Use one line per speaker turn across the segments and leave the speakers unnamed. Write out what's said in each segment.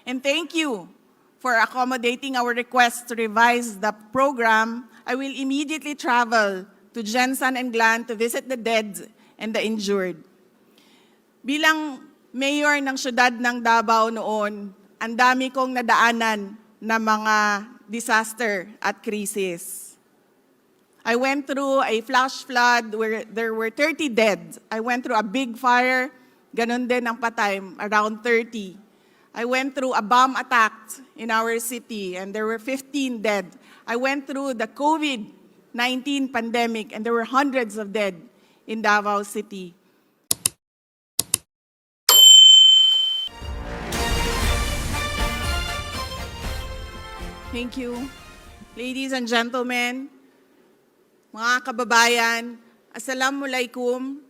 And thank you for accommodating our request to revise the program. I will immediately travel to Jensan and Glan to visit the dead and the injured. Bilang mayor ng syudad ng Davao noon, ang dami kong nadaanan na mga disaster at krisis. I went through a flash flood where there were 30 dead. I went through a big fire, ganun din ang patay, around 30. I went through a bomb attack in our city and there were 15 dead. I went through the COVID-19 pandemic and there were hundreds of dead in Davao City. Thank you. Ladies and gentlemen, mga kababayan, assalamualaikum.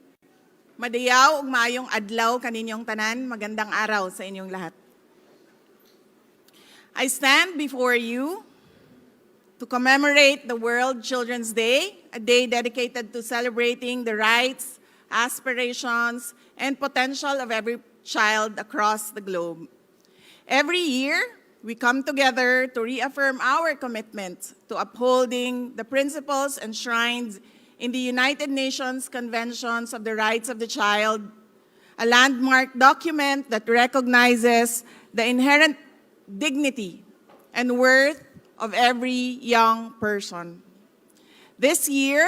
Madayaw ug maayong adlaw kaninyong tanan, magandang araw sa inyong lahat. I stand before you to commemorate the World Children's Day, a day dedicated to celebrating the rights, aspirations, and potential of every child across the globe. Every year, we come together to reaffirm our commitment to upholding the principles enshrined in the United Nations Conventions of the Rights of the Child, a landmark document that recognizes the inherent dignity and worth of every young person. This year,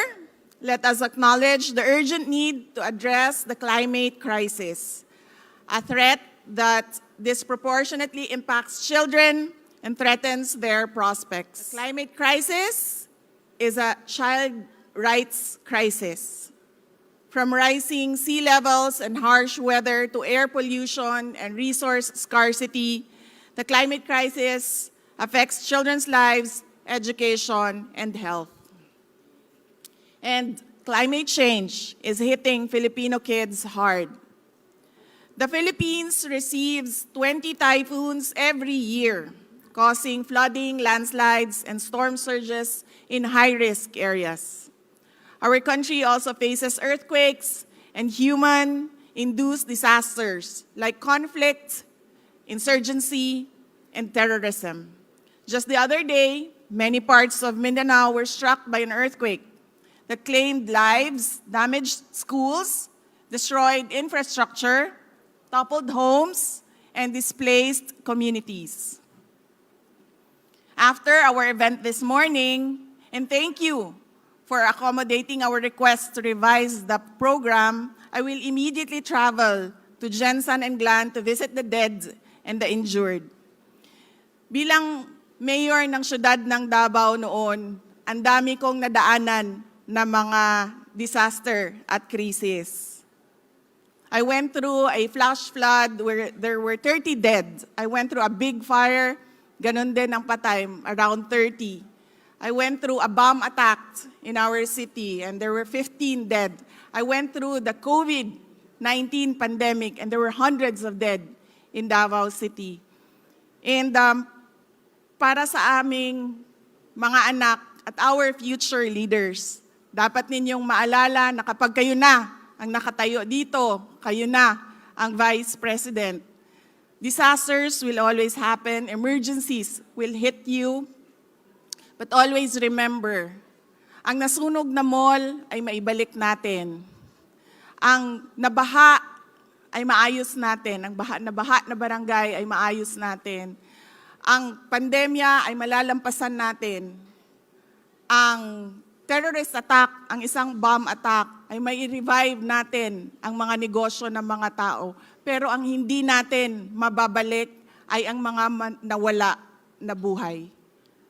let us acknowledge the urgent need to address the climate crisis, a threat that disproportionately impacts children and threatens their prospects. The climate crisis is a child rights crisis. From rising sea levels and harsh weather to air pollution and resource scarcity, the climate crisis affects children's lives, education, and health. And climate change is hitting Filipino kids hard. The Philippines receives 20 typhoons every year, causing flooding, landslides, and storm surges in high-risk areas. Our country also faces earthquakes and human-induced disasters like conflict, insurgency, and terrorism. Just the other day, many parts of Mindanao were struck by an earthquake that claimed lives, damaged schools, destroyed infrastructure, toppled homes, and displaced communities. After our event this morning, and thank you for accommodating our request to revise the program, I will immediately travel to Jensan and Glan to visit the dead and the injured. Bilang mayor ng syudad ng Davao noon, ang dami kong nadaanan na mga disaster at krisis. I went through a flash flood where there were 30 dead. I went through a big fire, ganun din ang patay, around 30. I went through a bomb attack in our city and there were 15 dead. I went through the COVID-19 pandemic and there were hundreds of dead in Davao City. And para sa aming mga anak at our future leaders, dapat ninyong maalala na kapag kayo na ang nakatayo dito, kayo na ang Vice President. Disasters will always happen, emergencies will hit you, but always remember, ang nasunog na mall ay maibalik natin. Ang nabaha ay maayos natin. Ang baha na barangay ay maayos natin. Ang pandemya ay malalampasan natin. Ang terrorist attack, ang isang bomb attack, ay may revive natin ang mga negosyo ng mga tao. Pero ang hindi natin mababalik ay ang mga nawala na buhay.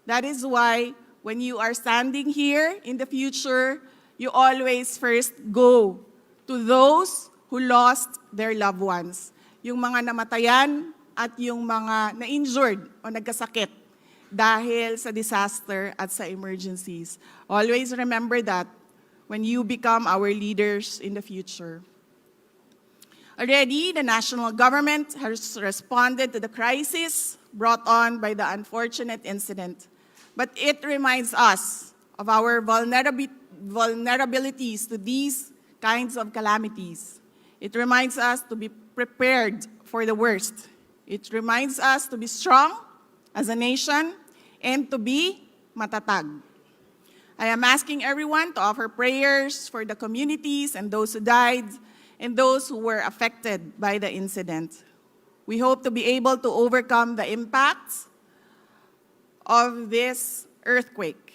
That is why when you are standing here in the future, you always first go to those who lost their loved ones. Yung mga namatayan at yung mga na-injured o nagkasakit dahil sa disaster at sa emergencies. Always remember that when you become our leaders in the future. Already, the national government has responded to the crisis brought on by the unfortunate incident. But it reminds us of our vulnerabilities to these kinds of calamities. It reminds us to be prepared for the worst It reminds us to be strong as a nation and to be matatag. I am asking everyone to offer prayers for the communities and those who died and those who were affected by the incident. We hope to be able to overcome the impacts of this earthquake.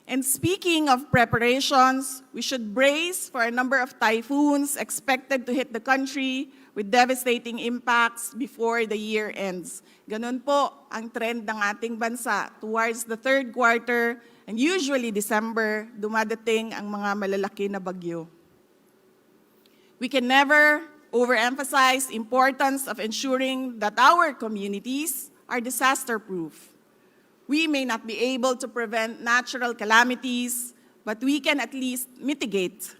And speaking of preparations, we should brace for a number of typhoons expected to hit the country with devastating impacts before the year ends. Ganun po ang trend ng ating bansa. Towards the third quarter, and usually December, dumadating ang mga malalaki na bagyo. We can never overemphasize the importance of ensuring that our communities are disaster-proof. We may not be able to prevent natural calamities, but we can at least mitigate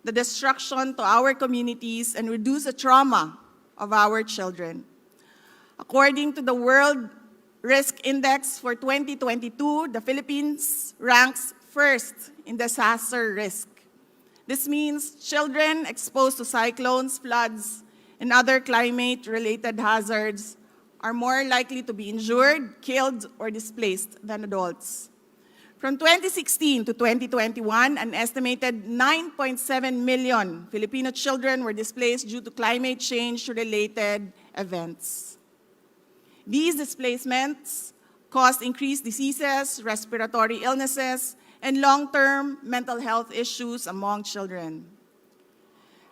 the destruction to our communities and reduce the trauma of our children. According to the World Risk Index for 2022, the Philippines ranks first in disaster risk. This means children exposed to cyclones, floods, and other climate-related hazards are more likely to be injured, killed, or displaced than adults. From 2016 to 2021, an estimated 9.7 million Filipino children were displaced due to climate change-related events. These displacements caused increased diseases, respiratory illnesses, and long-term mental health issues among children.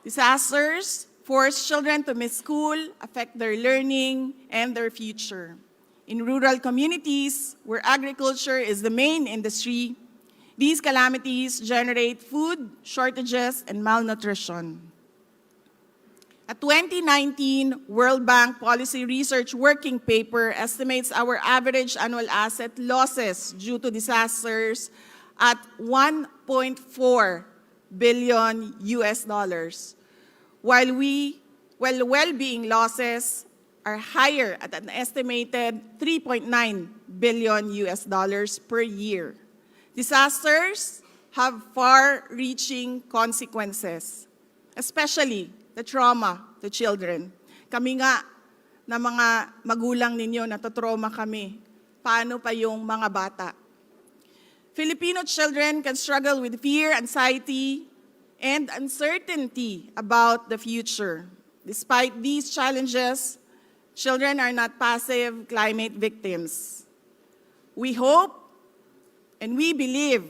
Disasters force children to miss school, affect their learning, and their future. In rural communities, where agriculture is the main industry, these calamities generate food shortages and malnutrition. A 2019 World Bank Policy Research Working Paper estimates our average annual asset losses due to disasters at $1.4 billion US, while well-being losses are higher at an estimated $3.9 billion US per year. Disasters have far-reaching consequences, especially the trauma to children. Kami nga na mga magulang ninyo, natotrauma kami. Paano pa yung mga bata? Filipino children can struggle with fear, anxiety, and uncertainty about the future. Despite these challenges, children are not passive climate victims. We hope and we believe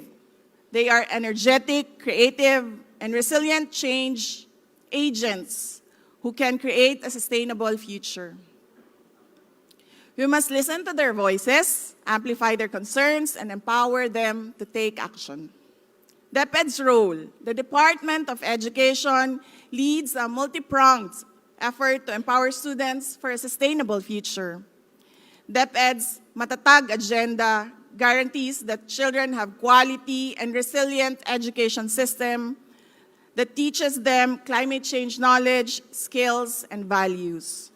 they are energetic, creative, and resilient change agents who can create a sustainable future. We must listen to their voices, amplify their concerns, and empower them to take action. DepEd's role, the Department of Education, leads a multi-pronged effort to empower students for a sustainable future. DepEd's matatag agenda guarantees that children have quality and resilient education system that teaches them climate change knowledge, skills, and values.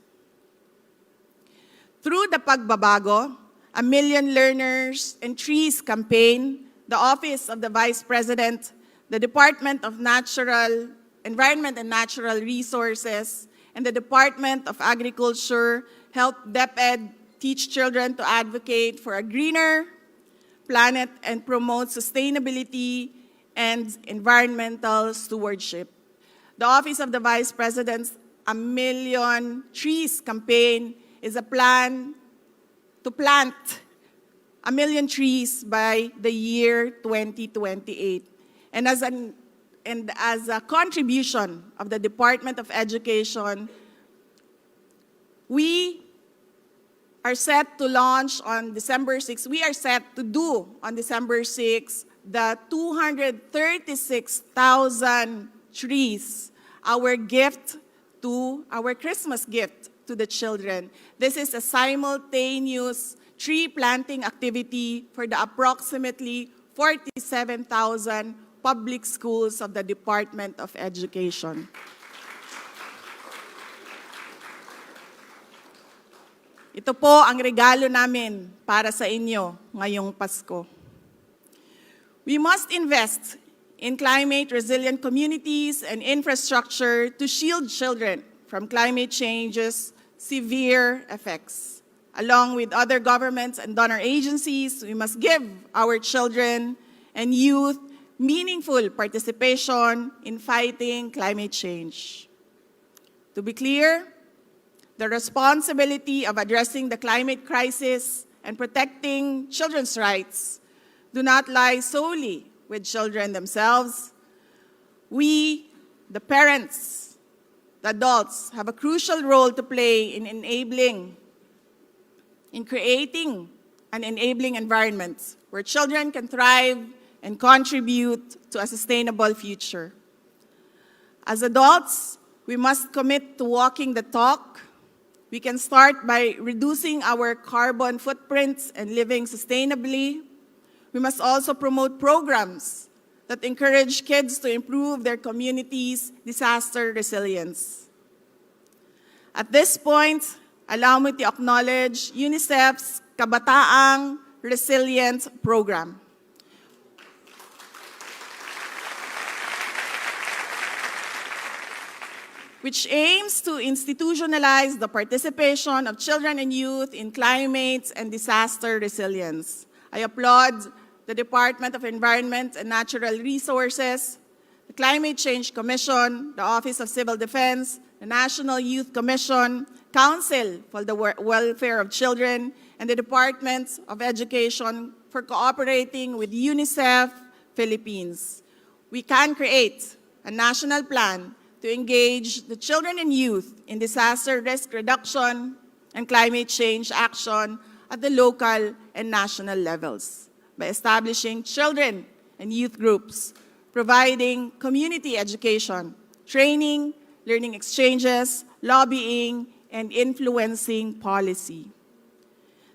Through the Pagbabago, a Million Learners and Trees campaign, the Office of the Vice President, the Department of Environment and Natural Resources, and the Department of Agriculture help DepEd teach children to advocate for a greener planet and promote sustainability and environmental stewardship. The Office of the Vice President's A Million Trees campaign is a plan to plant 1 million trees by the year 2028. And as a contribution of the Department of Education, we are set to launch on December 6. We are set to do on December 6 the 236,000 trees, our Christmas gift to the children. This is a simultaneous tree planting activity for the approximately 47,000 public schools of the Department of Education. Ito po ang regalo namin para sa inyo ngayong Pasko. We must invest in climate-resilient communities and infrastructure to shield children from climate change's severe effects. Along with other governments and donor agencies, we must give our children and youth meaningful participation in fighting climate change. To be clear, the responsibility of addressing the climate crisis and protecting children's rights do not lie solely with children themselves. We, the parents, the adults, have a crucial role to play in creating an enabling environment where children can thrive and contribute to a sustainable future. As adults, we must commit to walking the talk. We can start by reducing our carbon footprints and living sustainably. We must also promote programs that encourage kids to improve their community's disaster resilience. At this point, allow me to acknowledge UNICEF's Kabataang Resilient Program. Which aims to institutionalize the participation of children and youth in climate and disaster resilience. I applaud the Department of Environment and Natural Resources, the Climate Change Commission, the Office of Civil Defense, the National Youth Commission, Council for the Welfare of Children, and the Department of Education for cooperating with UNICEF Philippines. We can create a national plan to engage the children and youth in disaster risk reduction and climate change action at the local and national levels by establishing children and youth groups, providing community education, training, learning exchanges, lobbying, and influencing policy.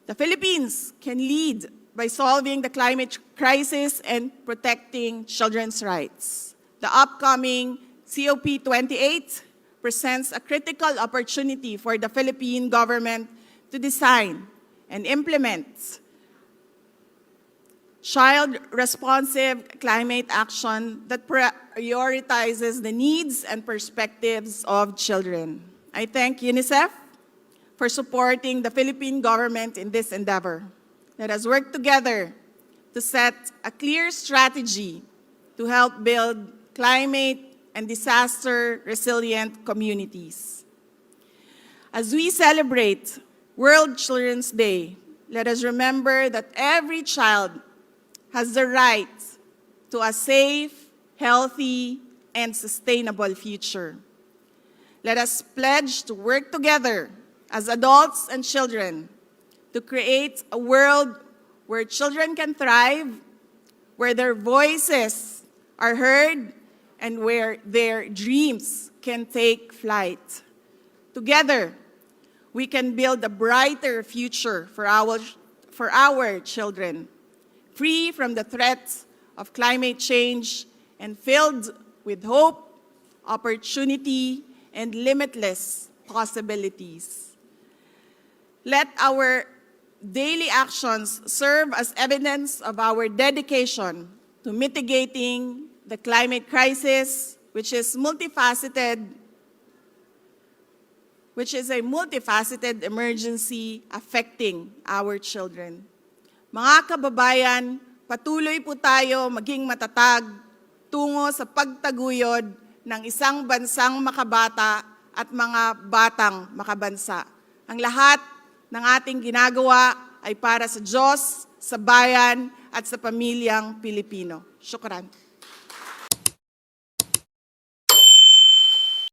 The Philippines can lead by solving the climate crisis and protecting children's rights. The upcoming COP28 presents a critical opportunity for the Philippine government to design and implement child-responsive climate action that prioritizes the needs and perspectives of children. I thank UNICEF for supporting the Philippine government in this endeavor. Let us work together to set a clear strategy to help build climate and disaster-resilient communities. As we celebrate World Children's Day, let us remember that every child has the right to a safe, healthy, and sustainable future. Let us pledge to work together as adults and children to create a world where children can thrive, where their voices are heard, and where their dreams can take flight. Together, we can build a brighter future for our children, free from the threats of climate change and filled with hope, opportunity, and limitless possibilities. Let our daily actions serve as evidence of our dedication to mitigating the climate crisis, which is a multifaceted emergency affecting our children. Mga kababayan, patuloy po tayo maging matatag tungo sa pagtaguyod ng isang bansang makabata at mga batang makabansa. Ang lahat ng ating ginagawa ay para sa Diyos, sa bayan at sa pamilyang Pilipino. Syukran.